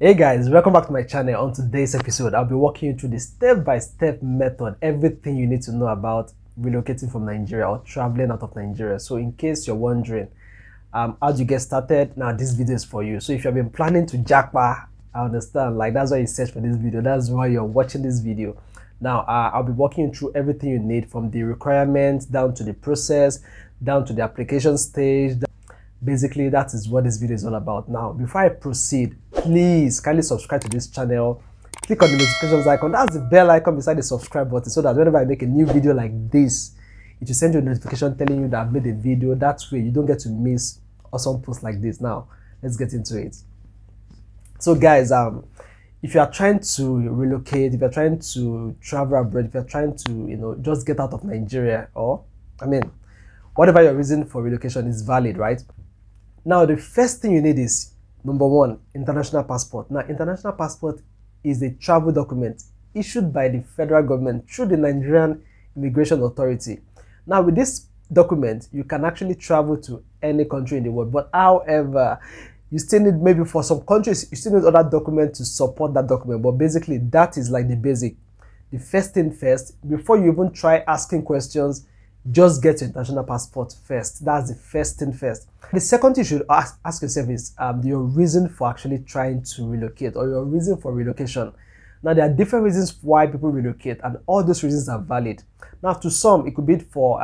Hey guys, welcome back to my channel. On today's episode, I'll be walking you through the step-by-step method, everything you need to know about relocating from Nigeria or traveling out of Nigeria. So in case you're wondering, how do you get started? Now this video is for you. So if you've been planning to jackpot, I understand, like that's why you search for this video. That's why you're watching this video. Now I'll be walking you through everything you need, from the requirements down to the process, down to the application stage. Basically, that is what this video is all about. Now, before I proceed, please kindly subscribe to this channel. Click on the notifications icon. That's the bell icon beside the subscribe button, so that whenever I make a new video like this, it will send you a notification telling you that I've made a video. That way, you don't get to miss awesome posts like this. Now, let's get into it. So, guys, if you are trying to relocate, if you're trying to travel abroad, if you're trying to, just get out of Nigeria, or whatever your reason for relocation is valid, right? Now, the first thing you need is, number one, international passport. Now, international passport is a travel document issued by the federal government through the Nigerian Immigration Authority. Now, with this document, you can actually travel to any country in the world. But however, you still need, maybe for some countries, you still need other documents to support that document. But basically, that is like the basic. The first thing first, before you even try asking questions, just get your international passport first. That's the first thing first. The second thing you should ask yourself is your reason for actually trying to relocate, or your reason for relocation. Now, there are different reasons why people relocate, and all those reasons are valid. Now, to some, it could be for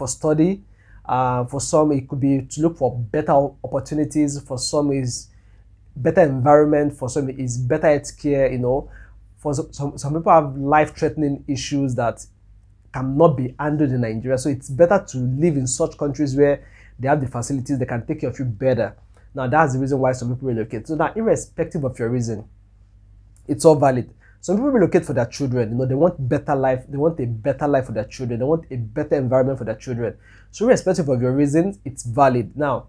study. For some, it could be to look for better opportunities. For some, is better environment. For some, is better healthcare. For some people have life-threatening issues that cannot be handled in Nigeria, so it's better to live in such countries where they have the facilities, they can take care of you better. Now, that's the reason why some people relocate. So now, irrespective of your reason, it's all valid. Some people relocate for their children. They want better life. They want a better life for their children. They want a better environment for their children. So irrespective of your reasons, it's valid. Now,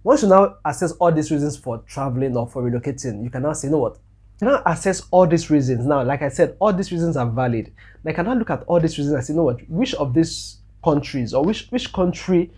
once you now assess all these reasons for traveling or for relocating, you can now say, you know what? Now assess all these reasons. Now, like I said, all these reasons are valid. Now, I can now look at all these reasons and say, you know what, which of these countries, or which country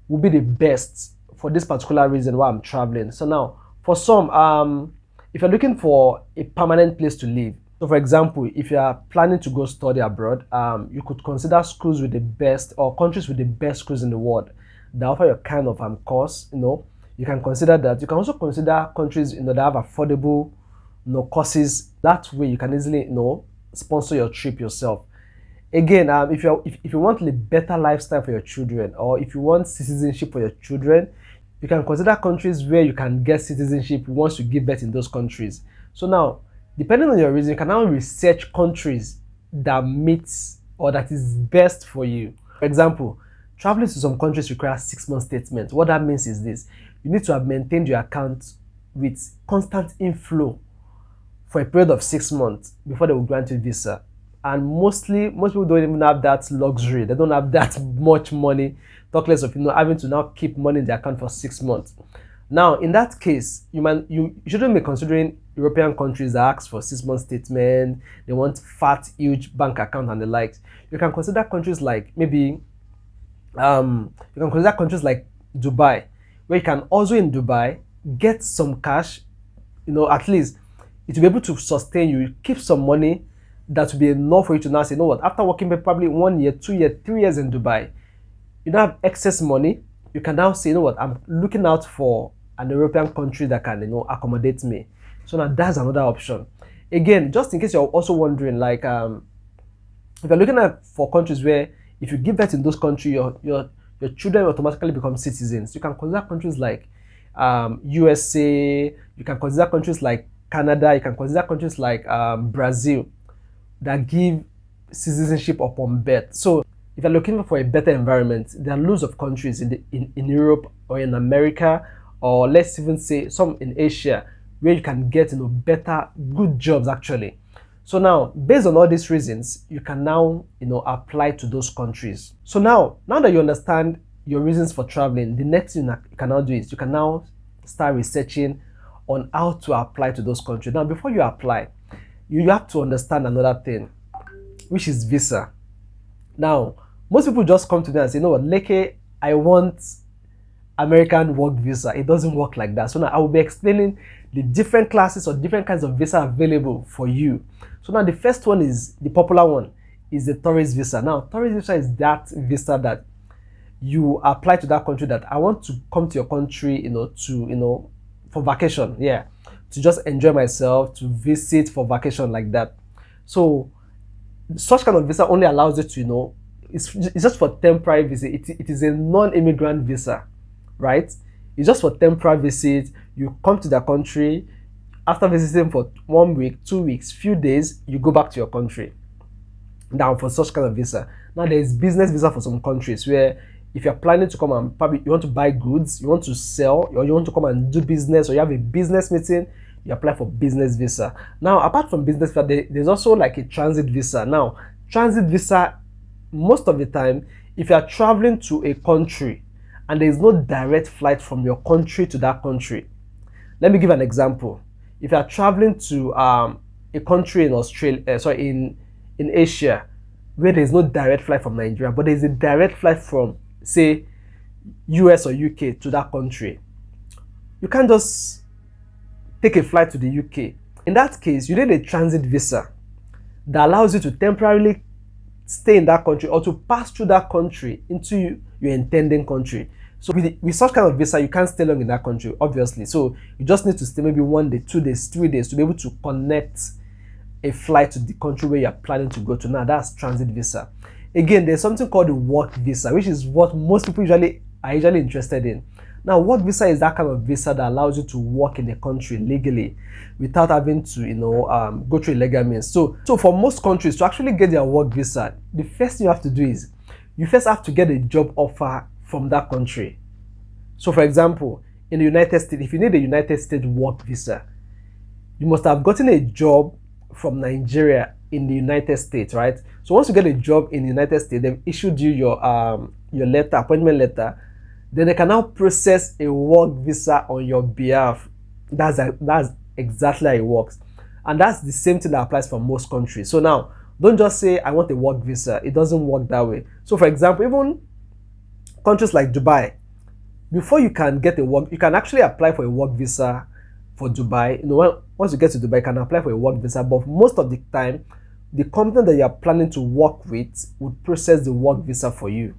will be the best for this particular reason why I'm traveling. So now, for some, if you're looking for a permanent place to live, so for example, if you are planning to go study abroad, you could consider schools with the best, or countries with the best schools in the world that offer your kind of course. You can consider that. You can also consider countries that have affordable courses. That way you can easily sponsor your trip yourself. Again, if you want a better lifestyle for your children, or if you want citizenship for your children, you can consider countries where you can get citizenship once you give birth in those countries. So now, depending on your reason, you can now research countries that meets or that is best for you. For example, traveling to some countries requires 6-month statements. What that means is this: you need to have maintained your account with constant inflow for a period of 6 months before they will grant you visa. And most people don't even have that luxury. They don't have that much money, talk less of having to now keep money in their account for 6 months. Now, in that case, you shouldn't be considering European countries that ask for 6-month statement. They want fat, huge bank account and the likes. You can consider countries like Dubai, where you can also in Dubai get some cash. At least it will be able to sustain you, keep some money that will be enough for you to now say, you know what, after working probably 1 year, 2 years, 3 years in Dubai, you don't have excess money. You can now say, you know what, I'm looking out for an European country that can, accommodate me. So now that's another option. Again, just in case you're also wondering, like, if you're looking at for countries where if you give birth in those countries, your children automatically become citizens, you can consider countries like USA. You can consider countries like Canada. You can consider countries like Brazil that give citizenship upon birth. So if you're looking for a better environment, there are loads of countries in Europe or in America, or let's even say some in Asia, where you can get better, good jobs actually. So now, based on all these reasons, you can now apply to those countries. So now that you understand your reasons for traveling, the next thing you can now do is you can now start researching on how to apply to those countries. Now, before you apply, you have to understand another thing, which is visa. Now, most people just come to me and say, you know what, Leke, I want American work visa. It doesn't work like that. So now I will be explaining the different classes or different kinds of visa available for you. So now the first one is the popular one, is the tourist visa. Now tourist visa is that visa that you apply to that country, that I want to come to your country, for vacation. Yeah, to just enjoy myself, to visit for vacation like that. So such kind of visa only allows you to, it's just for temporary visit. It is a non-immigrant visa, right? It's just for temporary visit. You come to the country, after visiting for 1 week, 2 weeks, few days, you go back to your country. Now for such kind of visa. Now there is business visa for some countries, where if you're planning to come and probably you want to buy goods, you want to sell, or you want to come and do business, or you have a business meeting, you apply for business visa. Now apart from business visa, there's also like a transit visa. Now transit visa, most of the time, if you are traveling to a country and there is no direct flight from your country to that country. Let me give an example. If you are traveling to a country in Australia, in Asia, where there is no direct flight from Nigeria, but there is a direct flight from, say, US or UK to that country, you can't just take a flight to the UK. In that case, you need a transit visa that allows you to temporarily stay in that country or to pass through that country into your intending country. So with such kind of visa, you can't stay long in that country, obviously. So you just need to stay maybe 1 day, 2 days, 3 days to be able to connect a flight to the country where you're planning to go to. Now that's transit visa. Again, there's something called the work visa, which is what most people are usually interested in. Now, work visa is that kind of visa that allows you to work in the country legally without having to, go through illegal means. So for most countries to actually get their work visa, the first thing you have to do is you first have to get a job offer from that country. So, for example, in the United States, if you need a United States work visa, you must have gotten a job from Nigeria in the United States, right? So once you get a job in the United States, they've issued you your letter, appointment letter. Then they can now process a work visa on your behalf. That's exactly how it works. And that's the same thing that applies for most countries. So now, don't just say, I want a work visa. It doesn't work that way. So for example, even countries like Dubai, before you can get you can actually apply for a work visa for Dubai. Once you get to Dubai, you can apply for a work visa. But most of the time, the company that you are planning to work with would process the work visa for you.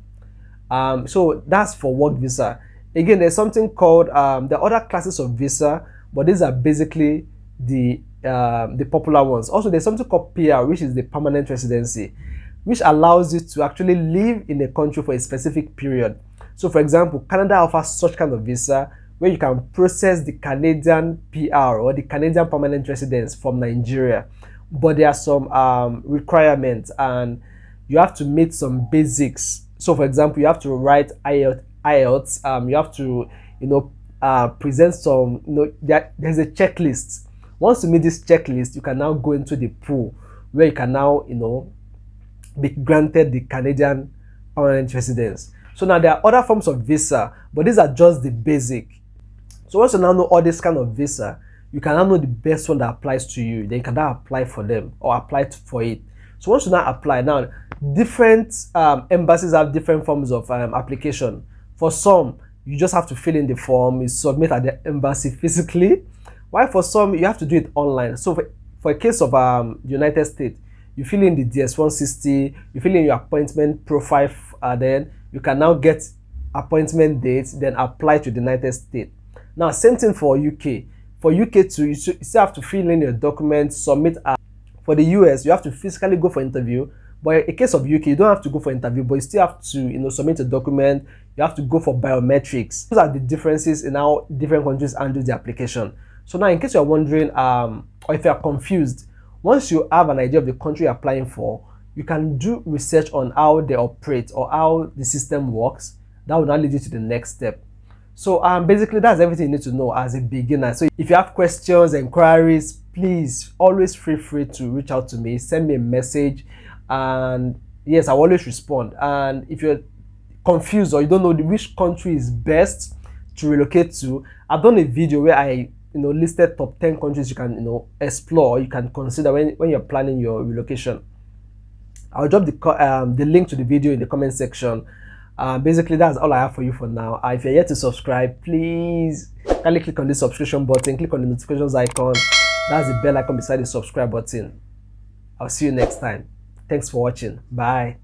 So that's for work visa. Again, there's something called there are other classes of visa, but these are basically the popular ones. Also, there's something called PR, which is the permanent residency, which allows you to actually live in a country for a specific period. So, for example, Canada offers such kind of visa where you can process the Canadian PR or the Canadian permanent residence from Nigeria. But there are some requirements, and you have to meet some basics. So, for example, you have to write IELTS. You have to, present some. There's a checklist. Once you meet this checklist, you can now go into the pool where you can now, be granted the Canadian permanent residence. So now there are other forms of visa, but these are just the basic. So once you now know all this kind of visa, you can now know the best one that applies to you. Then you can now apply for them or apply for it. So once you now apply, now different embassies have different forms of application. For some, you just have to fill in the form, you submit at the embassy physically. While for some, you have to do it online. So for a case of the United States, you fill in the DS-160, you fill in your appointment profile, then you can now get appointment dates, then apply to the United States. Now, same thing for UK. For UK too, you still have to fill in your documents, submit. For the US, you have to physically go for interview. But in the case of UK, you don't have to go for interview, but you still have to, submit a document. You have to go for biometrics. Those are the differences in how different countries handle the application. So now, in case you're wondering, or if you're confused, once you have an idea of the country you're applying for, you can do research on how they operate or how the system works. That will now lead you to the next step. So basically, that's everything you need to know as a beginner. So if you have questions, inquiries, please always feel free to reach out to me, send me a message, and yes, I'll always respond. And if you're confused or you don't know which country is best to relocate to, I've done a video where I listed top 10 countries you can explore, you can consider when you're planning your relocation. I'll drop the link to the video in the comment section. Basically, that's all I have for you for now. If you're yet to subscribe, please kindly click on the subscription button, click on the notifications icon. That's the bell icon beside the subscribe button. I'll see you next time. Thanks for watching. Bye.